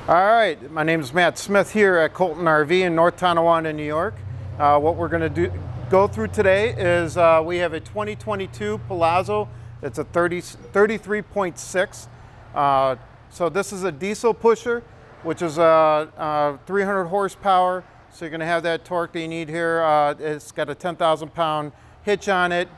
All right, my name is Matt Smith here at Colton RV in North Tonawanda, New York. What we're going to go through today is we have a 2022 Palazzo. It's a 33.6. So this is a diesel pusher, which is 300 horsepower. So you're going to have that torque that you need here. It's got a 10,000-pound hitch on it.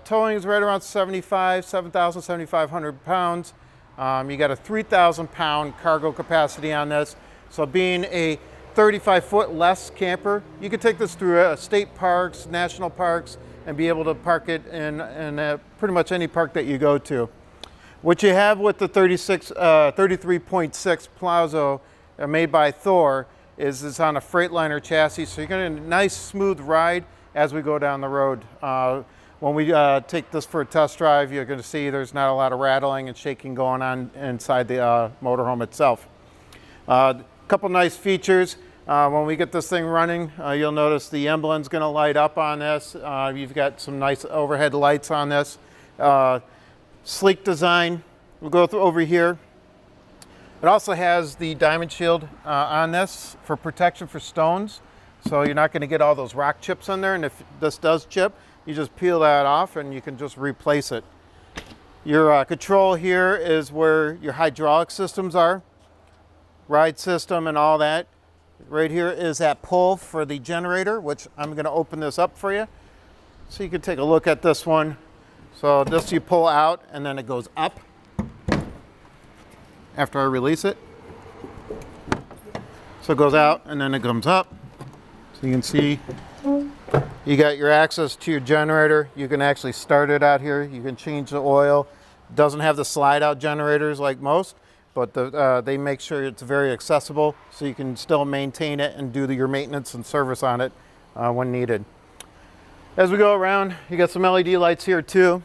Towing is right around 7,500 pounds. You got a 3,000-pound cargo capacity on this. So being a 35-foot less camper, you could take this through state parks, national parks, and be able to park it in pretty much any park that you go to. What you have with the 33.6 Palazzo made by Thor is it's on a Freightliner chassis, so you're getting a nice smooth ride as we go down the road. When we take this for a test drive, you're going to see there's not a lot of rattling and shaking going on inside the motorhome itself. A couple nice features. When we get this thing running, you'll notice the emblem's going to light up on this. You've got some nice overhead lights on this. Sleek design. We'll go through over here. It also has the diamond shield on this for protection for stones. So you're not going to get all those rock chips in there, and if this does chip, you just peel that off and you can just replace it. Your control here is where your hydraulic systems are, ride system and all that. Right here is that pull for the generator, which I'm going to open this up for you so you can take a look at this one. So this you pull out and then it goes up after I release it. So it goes out and then it comes up. So you can see you got your access to your generator. You can actually start it out here. You can change the oil. It doesn't have the slide out generators like most, but they make sure it's very accessible so you can still maintain it and do your maintenance and service on it when needed. As we go around, you got some LED lights here too.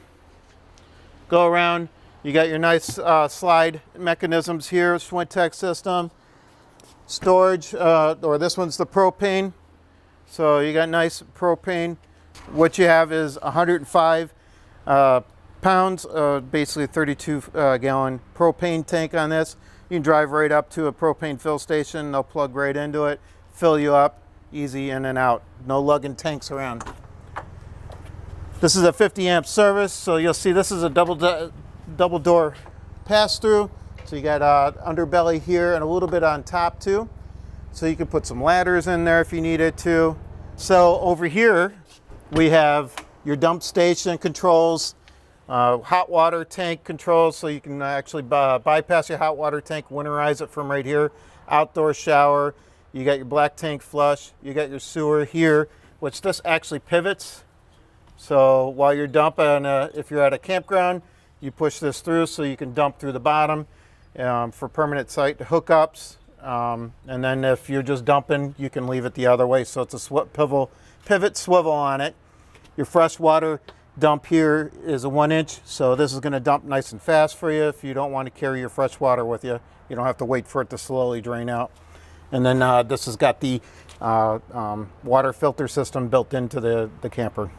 Go around, you got your nice slide mechanisms here, Swintex system, storage, or this one's the propane. So you got nice propane. What you have is 105 pounds, basically a 32 gallon propane tank on this. You can drive right up to a propane fill station. They'll plug right into it, fill you up, easy in and out. No lugging tanks around. This is a 50 amp service. So you'll see this is a double door pass through. So you got underbelly here and a little bit on top too. So you can put some ladders in there if you needed to. So over here, we have your dump station controls, hot water tank controls, so you can actually bypass your hot water tank, winterize it from right here. Outdoor shower, you got your black tank flush, you got your sewer here, which this actually pivots. So while you're dumping, if you're at a campground, you push this through so you can dump through the bottom for permanent site hookups. And then if you're just dumping, you can leave it the other way. So it's a pivot swivel on it. Your freshwater dump here is a 1 inch. So this is going to dump nice and fast for you. If you don't want to carry your fresh water with you, you don't have to wait for it to slowly drain out. And then this has got the water filter system built into the camper.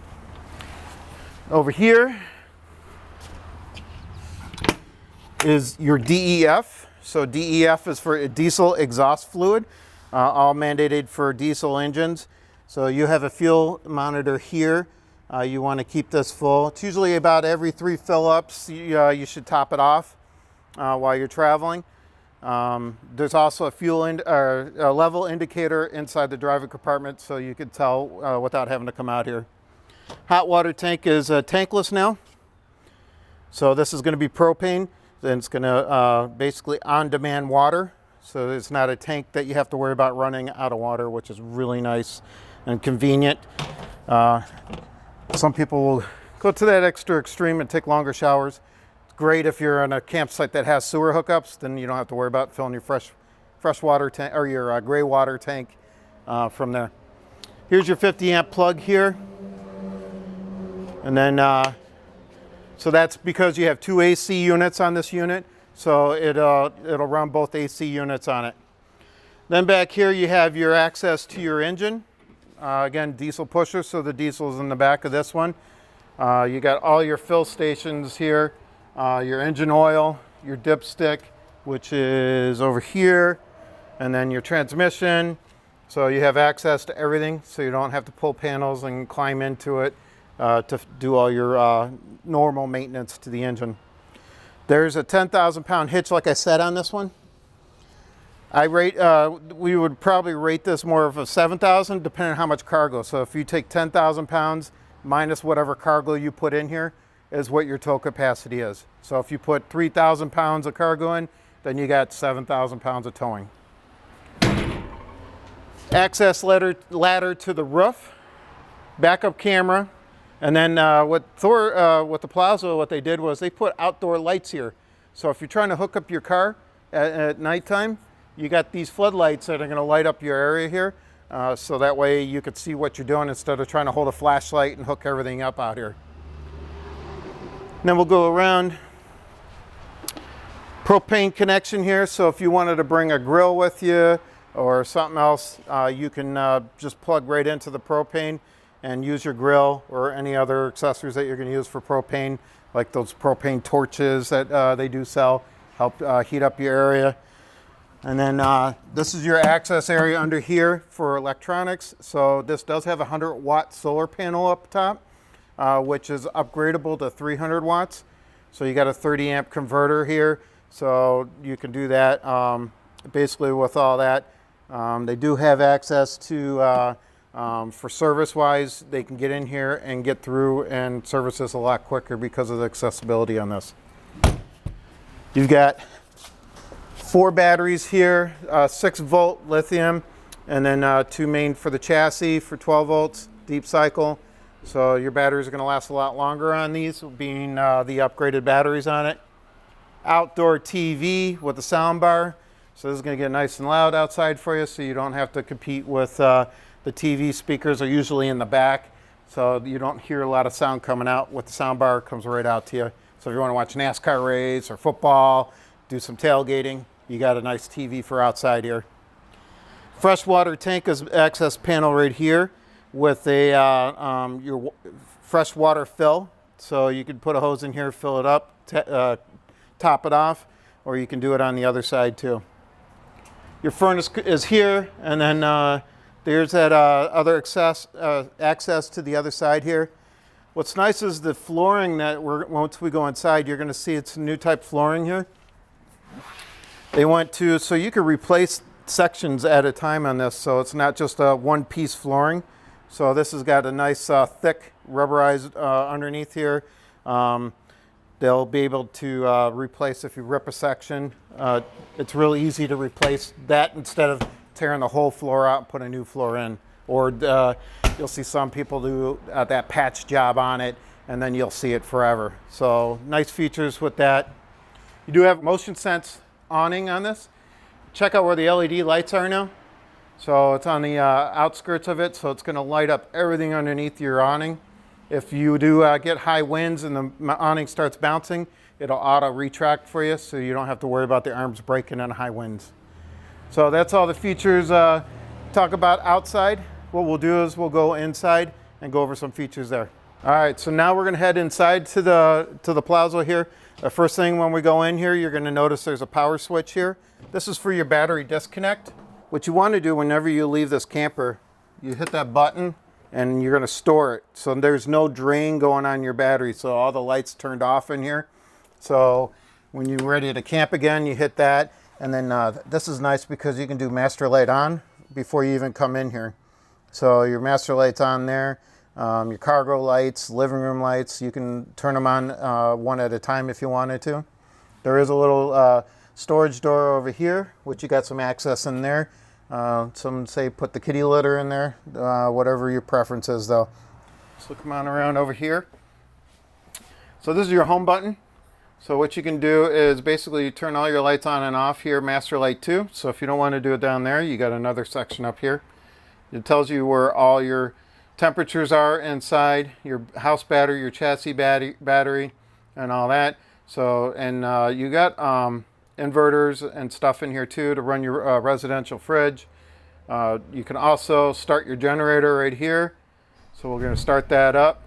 Over here is your DEF. So DEF is for diesel exhaust fluid, all mandated for diesel engines. So you have a fuel monitor here. You want to keep this full. It's usually about every 3 fill-ups. You should top it off while you're traveling. There's also a a level indicator inside the driver compartment, so you can tell without having to come out here. Hot water tank is tankless now. So this is going to be propane. Then it's going to basically on-demand water. So it's not a tank that you have to worry about running out of water, which is really nice and convenient. Some people will go to that extra extreme and take longer showers. It's great if you're on a campsite that has sewer hookups, then you don't have to worry about filling your fresh water tank or your gray water tank from there. Here's your 50 amp plug here. And then so that's because you have 2 AC units on this unit, so it'll run both AC units on it. Then back here you have your access to your engine. Again, diesel pusher, so the diesel is in the back of this one. You got all your fill stations here, your engine oil, your dipstick, which is over here. and then your transmission. So you have access to everything, so you don't have to pull panels and climb into it to do all your normal maintenance to the engine. There's a 10,000 pound hitch, like I said, on this one. We would probably rate this more of a 7,000, depending on how much cargo. So if you take 10,000 pounds minus whatever cargo you put in here is what your tow capacity is. So if you put 3,000 pounds of cargo in, then you got 7,000 pounds of towing. Access ladder to the roof, backup camera, and then with the Palazzo, what they did was they put outdoor lights here. So if you're trying to hook up your car at nighttime, you got these floodlights that are going to light up your area here, so that way you could see what you're doing instead of trying to hold a flashlight and hook everything up out here. And then we'll go around. Propane connection here, so if you wanted to bring a grill with you or something else, you can just plug right into the propane and use your grill or any other accessories that you're going to use for propane, like those propane torches that they do sell, help heat up your area. And then this is your access area under here for electronics. So this does have a 100-watt solar panel up top, which is upgradable to 300 watts. So you got a 30-amp converter here, so you can do that basically with all that. They do have access to, for service-wise, they can get in here and get through and service this a lot quicker because of the accessibility on this. You've got 4 batteries here, 6-volt lithium, and then 2 main for the chassis for 12 volts, deep cycle. So your batteries are going to last a lot longer on these, being the upgraded batteries on it. Outdoor TV with a sound bar. So this is going to get nice and loud outside for you, so you don't have to compete with the TV speakers are usually in the back, so you don't hear a lot of sound coming out. With the sound bar, it comes right out to you. So if you want to watch NASCAR race or football, do some tailgating, you got a nice TV for outside here. Freshwater tank is access panel right here with a your freshwater fill. So you could put a hose in here, fill it up, top it off, or you can do it on the other side too. Your furnace is here, and then there's that other access to the other side here. What's nice is the flooring that once we go inside, you're going to see it's a new type flooring here. They went to, so you can replace sections at a time on this, so it's not just a one-piece flooring. So this has got a nice thick rubberized underneath here. They'll be able to replace if you rip a section. It's really easy to replace that instead of tearing the whole floor out and put a new floor in. Or you'll see some people do that patch job on it, and then you'll see it forever. So nice features with that. You do have motion sense awning on this. Check out where the LED lights are now. So it's on the outskirts of it, so it's going to light up everything underneath your awning. If you do get high winds and the awning starts bouncing, it'll auto retract for you, so you don't have to worry about the arms breaking in high winds. So that's all the features. Talk about outside. What we'll do is we'll go inside and go over some features there. All right, so now we're going to head inside to the Palazzo here. The first thing when we go in here, you're going to notice there's a power switch here. This is for your battery disconnect. What you want to do whenever you leave this camper, you hit that button and you're going to store it. So there's no drain going on your battery, so all the lights turned off in here. So when you're ready to camp again, you hit that. And then this is nice because you can do master light on before you even come in here. So your master light's on there. Your cargo lights, living room lights, you can turn them on one at a time if you wanted to. There is a little storage door over here, which you got some access in there. Some say put the kitty litter in there, whatever your preference is though. So come on around over here. So this is your home button. So what you can do is basically turn all your lights on and off here, master light 2. So if you don't want to do it down there, you got another section up here. It tells you where all your temperatures are inside, your house battery, your chassis battery, and all that. So, and you got inverters and stuff in here too to run your residential fridge. You can also start your generator right here. So we're going to start that up.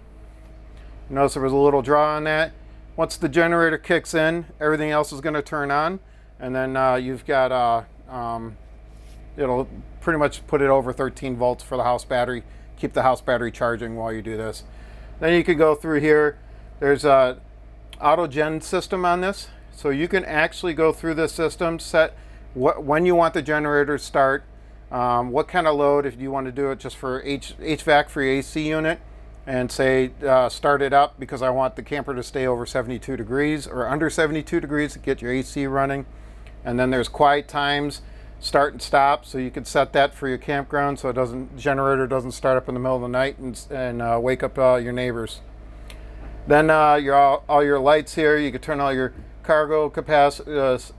Notice there was a little draw on that. Once the generator kicks in, everything else is going to turn on. And then you've got It'll pretty much put it over 13 volts for the house battery. Keep the house battery charging while you do this. Then you can go through here. There's a auto gen system on this. So you can actually go through this system, set when you want the generator to start, what kind of load, if you want to do it just for HVAC for your AC unit, and say start it up because I want the camper to stay over 72 degrees or under 72 degrees to get your AC running. And then there's quiet times, start and stop, so you can set that for your campground so generator doesn't start up in the middle of the night and wake up your neighbors. Then all your lights here, you can turn all your cargo capacity,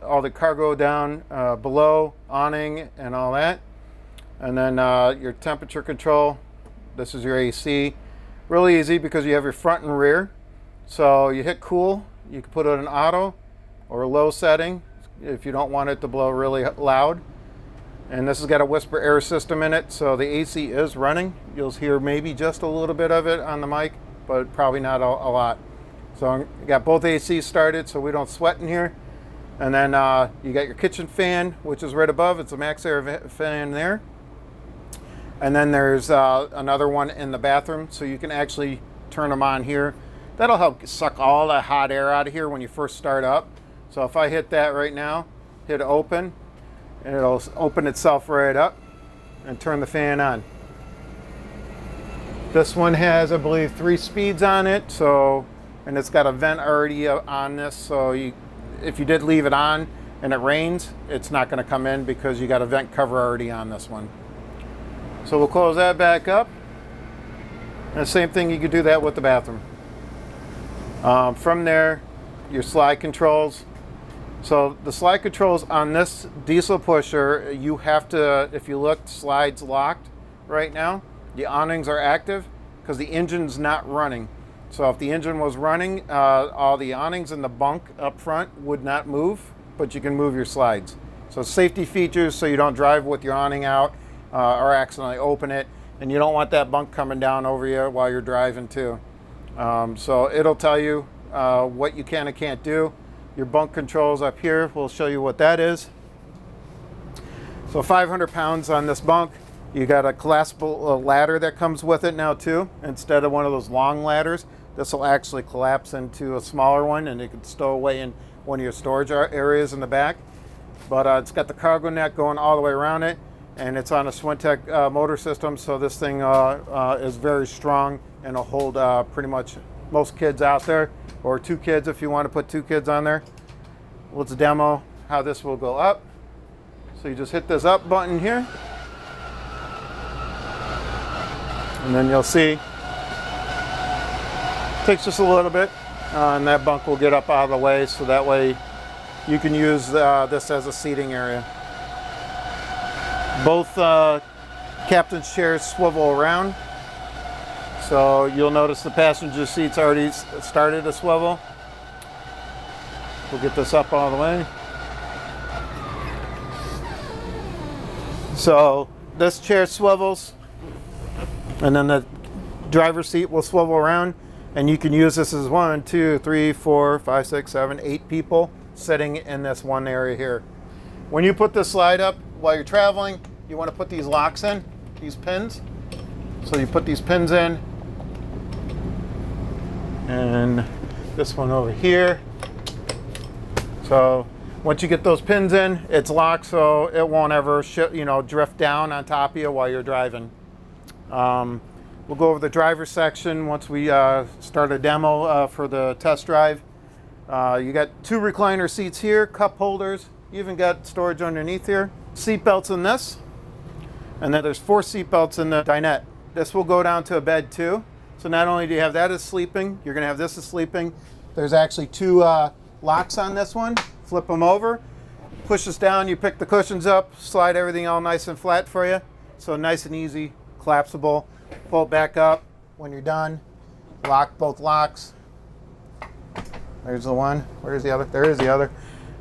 all the cargo down below, awning and all that. And then your temperature control, this is your AC. Really easy because you have your front and rear. So you hit cool, you can put it in auto or low setting if you don't want it to blow really loud. And this has got a whisper air system in it, so the AC is running. You'll hear maybe just a little bit of it on the mic, but probably not a lot. So you got both ACs started so we don't sweat in here. And then you got your kitchen fan, which is right above. It's a max air fan there. And then there's another one in the bathroom, so you can actually turn them on here. That'll help suck all the hot air out of here when you first start up. So if I hit that right now, hit open, and it'll open itself right up and turn the fan on. This one has, I believe, 3 speeds on it, and it's got a vent already on this, so if you did leave it on and it rains, it's not going to come in because you got a vent cover already on this one. So we'll close that back up. And the same thing, you could do that with the bathroom. From there, your slide controls. So the slide controls on this diesel pusher, you have to, if you look, slides locked right now. The awnings are active because the engine's not running. So if the engine was running, all the awnings in the bunk up front would not move, but you can move your slides. So safety features so you don't drive with your awning out or accidentally open it, and you don't want that bunk coming down over you while you're driving too. So it'll tell you what you can and can't do. Your bunk controls up here, we'll show you what that is. So 500 pounds on this bunk. You got a collapsible ladder that comes with it now too. Instead of one of those long ladders, this will actually collapse into a smaller one, and you can stow away in one of your storage areas in the back. But it's got the cargo net going all the way around it, and it's on a Swintech motor system, so this thing is very strong and will hold pretty much most kids out there, or 2 kids if you want to put 2 kids on there. Let's demo how this will go up. So you just hit this up button here, and then you'll see it takes just a little bit, and that bunk will get up out of the way, so that way you can use this as a seating area. Both captain's chairs swivel around, so you'll notice the passenger seats already started to swivel. We'll get this up all the way. So this chair swivels, and then the driver's seat will swivel around, and you can use this as 1, 2, 3, 4, 5, 6, 7, 8 people sitting in this one area here. When you put this slide up while you're traveling, you want to put these locks in, these pins. So you put these pins in, and this one over here. So once you get those pins in, it's locked, so it won't ever drift down on top of you while you're driving. We'll go over the driver's section once we start a demo for the test drive. You got 2 recliner seats here, cup holders. You even got storage underneath here. Seat belts in this, and then there's 4 seat belts in the dinette. This will go down to a bed too. So not only do you have that as sleeping, you're gonna have this as sleeping. There's actually 2 locks on this one. Flip them over, push this down, you pick the cushions up, slide everything all nice and flat for you. So nice and easy, collapsible. Pull it back up when you're done. Lock both locks. There's the one. Where's the other? There is the other.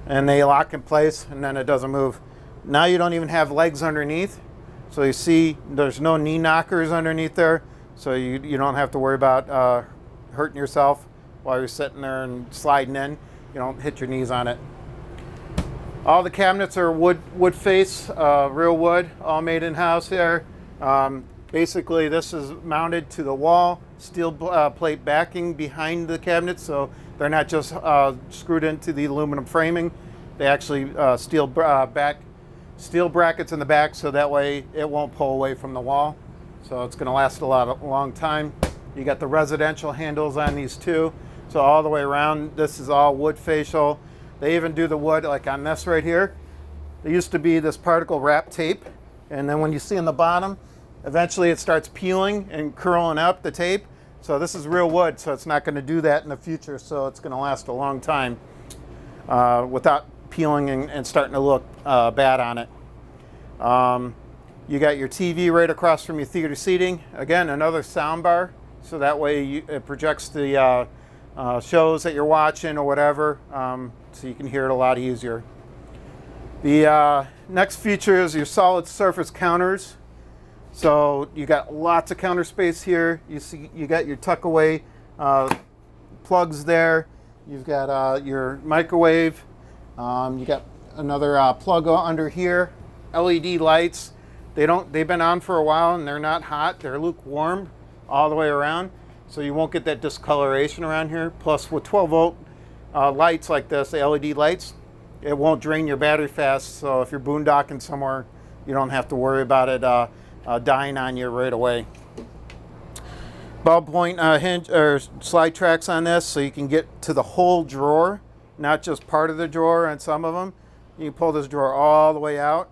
And they lock in place, and then it doesn't move. Now you don't even have legs underneath. So you see there's no knee knockers underneath there. So you don't have to worry about hurting yourself while you're sitting there and sliding in. You don't hit your knees on it. All the cabinets are wood face, real wood, all made in-house here. Basically, this is mounted to the wall, steel plate backing behind the cabinets, so they're not just screwed into the aluminum framing. They actually steel brackets in the back, so that way it won't pull away from the wall. So it's going to last a long time. You got the residential handles on these too. So all the way around, this is all wood facial. They even do the wood like on this right here. There used to be this particle wrap tape, and then when you see on the bottom, eventually it starts peeling and curling up the tape. So this is real wood, so it's not going to do that in the future, so it's going to last a long time without peeling and starting to look bad on it. You got your TV right across from your theater seating. Again, another sound bar, so that way it projects the shows that you're watching or whatever, so you can hear it a lot easier. The next feature is your solid surface counters. So you got lots of counter space here. You got your tuck away plugs there. You've got your microwave. You got another plug under here. LED lights. They've been on for a while and they're not hot. They're lukewarm all the way around, so you won't get that discoloration around here. Plus, with 12-volt lights like this, the LED lights, it won't drain your battery fast. So if you're boondocking somewhere, you don't have to worry about it dying on you right away. Ball point hinge or slide tracks on this, so you can get to the whole drawer, not just part of the drawer on some of them. You can pull this drawer all the way out,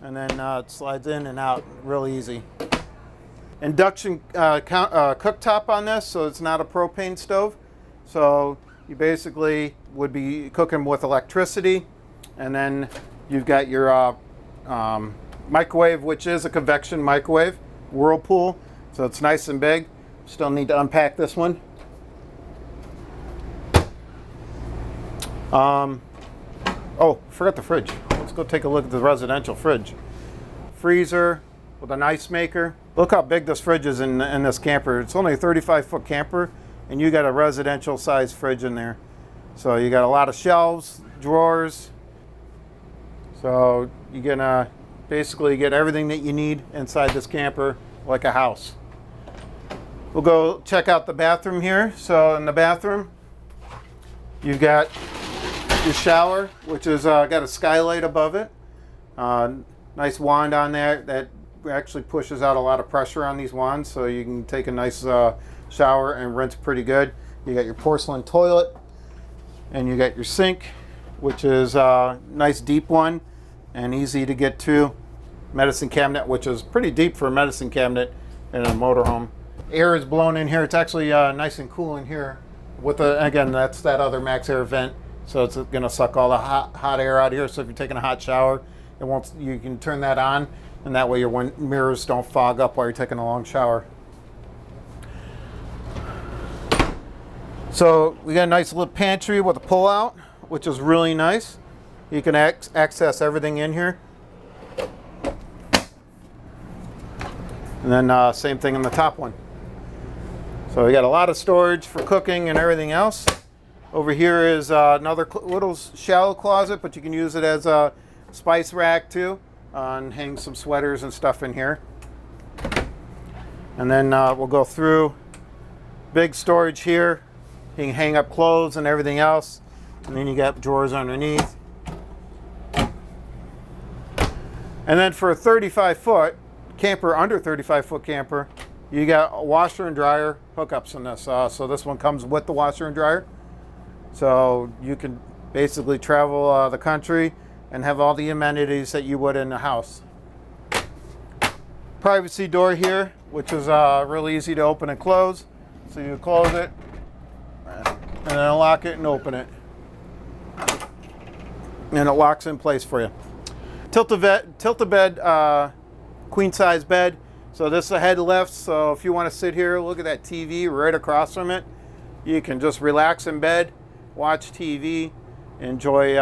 and then it slides in and out real easy. Induction cooktop on this, so it's not a propane stove. So you basically would be cooking with electricity, and then you've got your microwave, which is a convection microwave, Whirlpool, so it's nice and big. Still need to unpack this one. Oh, forgot the fridge. Let's go take a look at the residential fridge. Freezer with an ice maker. Look how big this fridge is in this camper. It's only a 35-foot camper, and you got a residential size fridge in there. So you got a lot of shelves, drawers. So you're gonna basically get everything that you need inside this camper like a house. We'll go check out the bathroom here. So in the bathroom, you've got your shower, which is got a skylight above it. Nice wand on there that actually pushes out a lot of pressure on these wands, so you can take a nice shower and rinse pretty good. You got your porcelain toilet, and you got your sink, which is a nice deep one and easy to get to. Medicine cabinet, which is pretty deep for a medicine cabinet in a motorhome. Air is blown in here. It's actually nice and cool in here. Again, that's that other max air vent, so it's going to suck all the hot air out of here. So if you're taking a hot shower, you can turn that on, and that way your mirrors don't fog up while you're taking a long shower. So we got a nice little pantry with a pull-out, which is really nice. You can access everything in here. And then same thing in the top one. So we got a lot of storage for cooking and everything else. Over here is another little shallow closet, but you can use it as a spice rack too, and hang some sweaters and stuff in here. And then we'll go through. Big storage here. You can hang up clothes and everything else. And then you got drawers underneath. And then for a 35-foot camper, under 35-foot camper, you got a washer and dryer hookups in this. So this one comes with the washer and dryer. So you can basically travel the country and have all the amenities that you would in a house. Privacy door here, which is really easy to open and close. So you close it, and then unlock it and open it. And it locks in place for you. Tilt-a-bed, queen size bed. So this is a head lift, so if you want to sit here, look at that TV right across from it. You can just relax in bed, watch TV, enjoy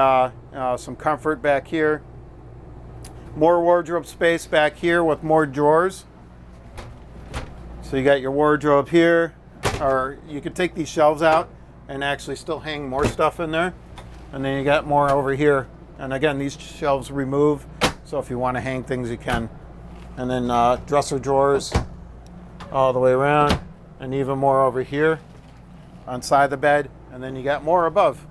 some comfort back here. More wardrobe space back here with more drawers. So you got your wardrobe here, or you could take these shelves out and actually still hang more stuff in there. And then you got more over here And again, these shelves remove, so if you want to hang things, you can. And then dresser drawers all the way around, and even more over here on side of the bed, and then you got more above.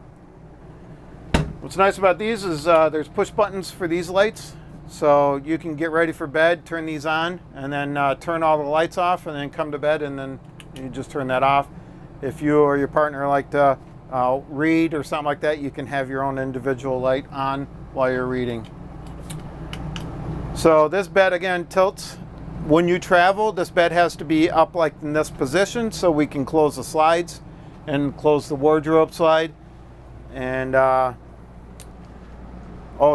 What's nice about these is there's push buttons for these lights, so you can get ready for bed, turn these on, and then turn all the lights off, and then come to bed, and then you just turn that off. If you or your partner like to read or something like that, you can have your own individual light on while you're reading. So this bed again tilts. When you travel, this bed has to be up like in this position so we can close the slides and close the wardrobe slide. And oh,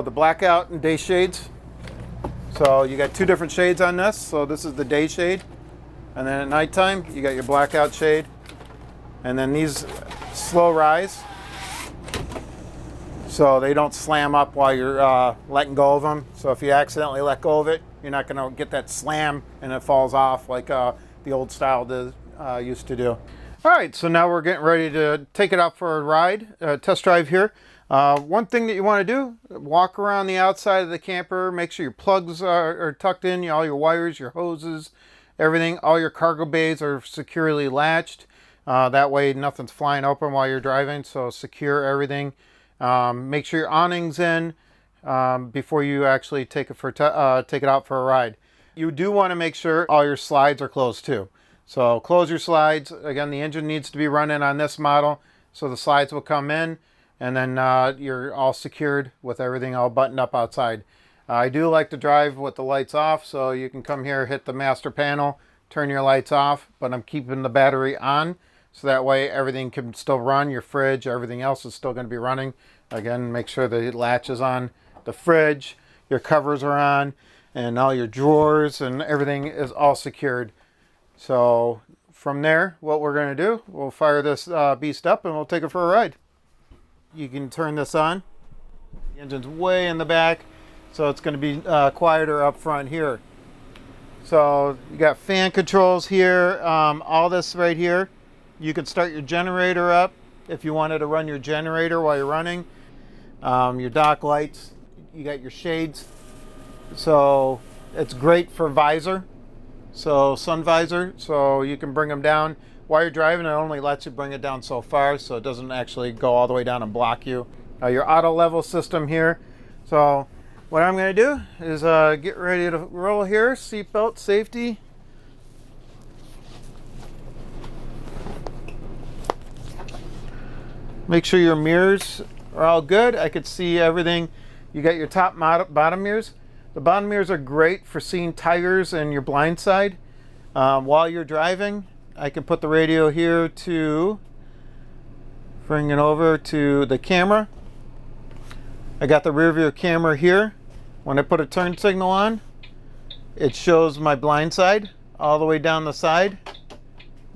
the blackout and day shades. So you got two different shades on this. So this is the day shade, and then at nighttime you got your blackout shade. And then these slow rise, so they don't slam up while you're letting go of them. So if you accidentally let go of it, you're not going to get that slam and it falls off like the old style used to do. All right, so now we're getting ready to take it out for a ride, test drive here. One thing that you want to do, walk around the outside of the camper, make sure your plugs are tucked in, all your wires, your hoses, everything, all your cargo bays are securely latched. That way nothing's flying open while you're driving, so secure everything. Make sure your awning's in before you actually take it out for a ride. You do want to make sure all your slides are closed too. So close your slides. Again, the engine needs to be running on this model, so the slides will come in, and then you're all secured with everything all buttoned up outside. I do like to drive with the lights off, so you can come here, hit the master panel, turn your lights off, but I'm keeping the battery on. So that way everything can still run, your fridge, everything else is still going to be running. Again, make sure the latch is on the fridge, your covers are on, and all your drawers and everything is all secured. So from there, what we're going to do, we'll fire this beast up and we'll take it for a ride. You can turn this on. The engine's way in the back, so it's going to be quieter up front here. So you got fan controls here, all this right here. You can start your generator up if you wanted to run your generator while you're running. Your dock lights, you got your shades. So it's great for visor, so sun visor, so you can bring them down. While you're driving, it only lets you bring it down so far, so it doesn't actually go all the way down and block you. Your auto level system here. So what I'm going to do is get ready to roll here. Seatbelt, safety. Make sure your mirrors are all good. I could see everything. You got your top, bottom mirrors. The bottom mirrors are great for seeing tires and your blind side. While you're driving, I can put the radio here to bring it over to the camera. I got the rear view camera here. When I put a turn signal on, it shows my blind side all the way down the side,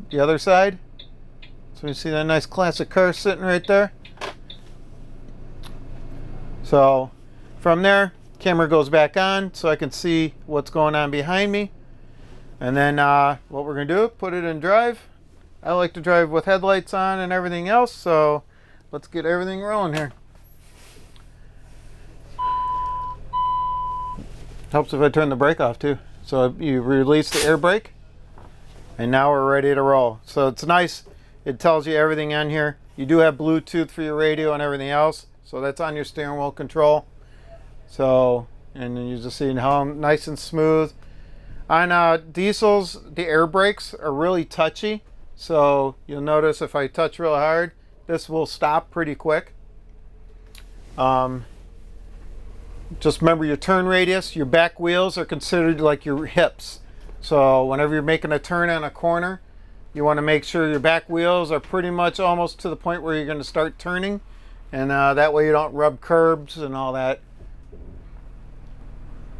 the other side. So you see that nice classic car sitting right there. So from there, camera goes back on so I can see what's going on behind me. And then what we're going to do, put it in drive. I like to drive with headlights on and everything else, so let's get everything rolling here. Helps if I turn the brake off too. So you release the air brake, and now we're ready to roll. So it's nice. It tells you everything on here. You do have Bluetooth for your radio and everything else, so that's on your steering wheel control. So, and then you just see how nice and smooth. On diesels, the air brakes are really touchy, so you'll notice if I touch real hard, this will stop pretty quick. Just remember your turn radius. Your back wheels are considered like your hips. So whenever you're making a turn on a corner, you want to make sure your back wheels are pretty much almost to the point where you're going to start turning, and that way you don't rub curbs and all that.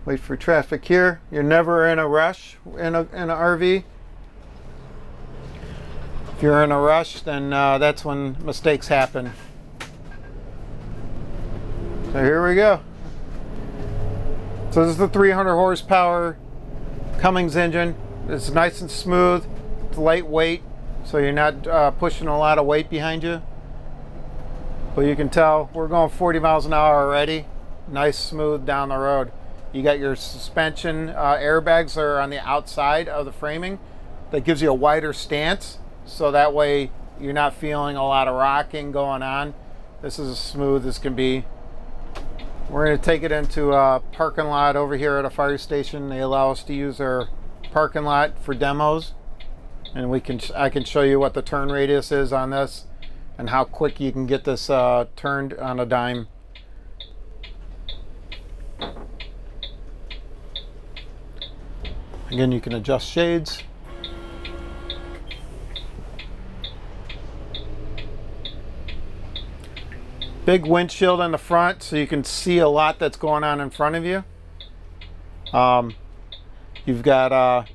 Wait for traffic here. You're never in a rush in an RV. If you're in a rush, then that's when mistakes happen. So here we go. So this is the 300 horsepower Cummings engine. It's nice and smooth. It's lightweight, so you're not pushing a lot of weight behind you. But you can tell we're going 40 miles an hour already. nice smooth down the road. You got your suspension airbags that are on the outside of the framing. That gives you a wider stance, so that way you're not feeling a lot of rocking going on. This is as smooth as can be. We're going to take it into a parking lot over here at a fire station. They allow us to use our parking lot for demos, and I can show you what the turn radius is on this and how quick you can get this turned on a dime. Again, you can adjust shades. Big windshield in the front, so you can see a lot that's going on in front of you. You've got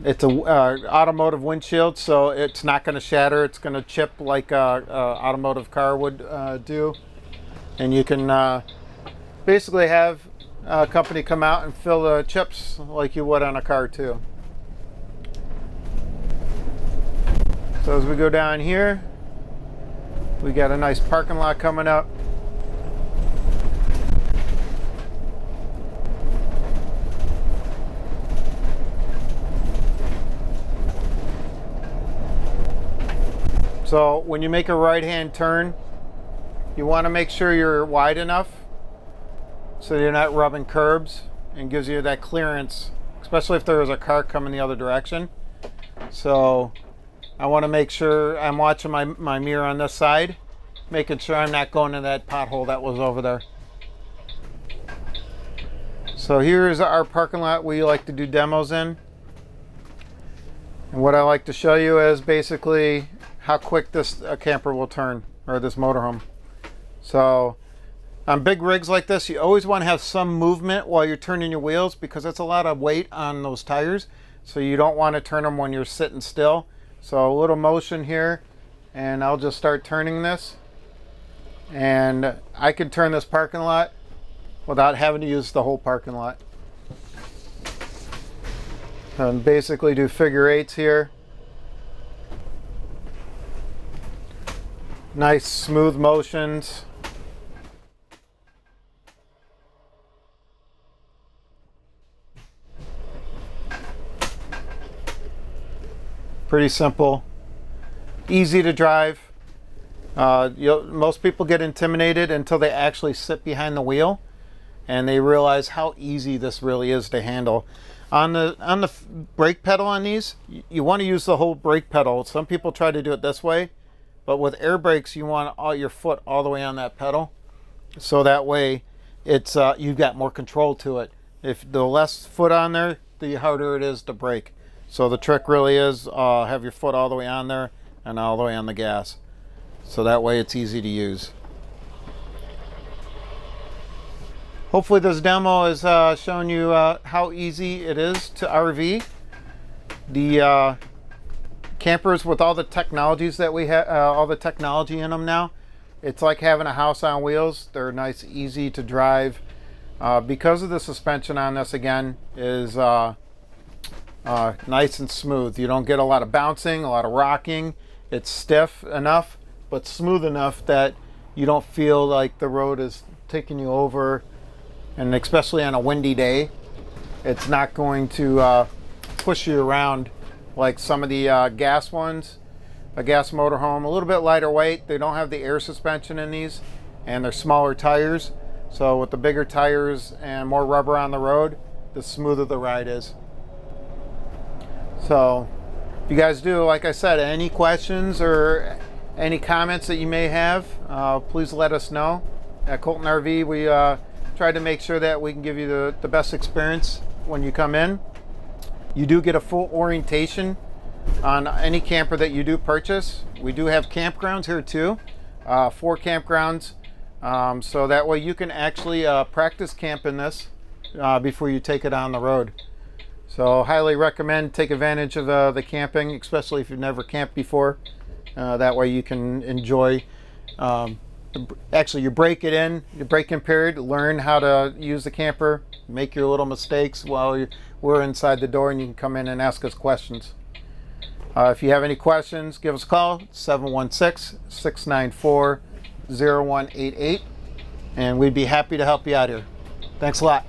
it's a automotive windshield, so it's not going to shatter. It's going to chip like a automotive car would do. And you can basically have a company come out and fill the chips like you would on a car too. So as we go down here, we got a nice parking lot coming up. So when you make a right-hand turn, you want to make sure you're wide enough so you're not rubbing curbs, and gives you that clearance, especially if there is a car coming the other direction. So I want to make sure I'm watching my mirror on this side, making sure I'm not going in that pothole that was over there. So here's our parking lot we like to do demos in. And what I like to show you is basically how quick this camper will turn, or this motorhome. So on big rigs like this, you always want to have some movement while you're turning your wheels, because that's a lot of weight on those tires. So you don't want to turn them when you're sitting still. So a little motion here, and I'll just start turning this. And I can turn this parking lot without having to use the whole parking lot. And basically do figure eights here. Nice smooth motions. Pretty simple, easy to drive. Most people get intimidated until they actually sit behind the wheel and they realize how easy this really is to handle. On the brake pedal on these, you want to use the whole brake pedal. Some people try to do it this way, but with air brakes, you want your foot all the way on that pedal, so that way it's you've got more control to it. If the less foot on there, the harder it is to brake. So the trick really is have your foot all the way on there and all the way on the gas. So that way it's easy to use. Hopefully this demo is showing you how easy it is to RV. The campers with all the technologies that we have, all the technology in them now, it's like having a house on wheels. They're nice, easy to drive. Because of the suspension on this, again, is nice and smooth. You don't get a lot of bouncing, a lot of rocking. It's stiff enough, but smooth enough that you don't feel like the road is taking you over. And especially on a windy day, it's not going to push you around like some of the gas ones. A gas motorhome, a little bit lighter weight. They don't have the air suspension in these, and they're smaller tires. So with the bigger tires and more rubber on the road, the smoother the ride is. So if you guys do, like I said, any questions or any comments that you may have, please let us know. At Colton RV, we try to make sure that we can give you the best experience when you come in. You do get a full orientation on any camper that you do purchase. We do have campgrounds here too, 4 campgrounds, so that way you can actually practice camp in this before you take it on the road. So highly recommend take advantage of the camping, especially if you've never camped before. That way you can enjoy, actually you break it in, your break-in period, learn how to use the camper, make your little mistakes while we're inside the door, and you can come in and ask us questions. If you have any questions, give us a call, 716-694-0188. and we'd be happy to help you out here. Thanks a lot.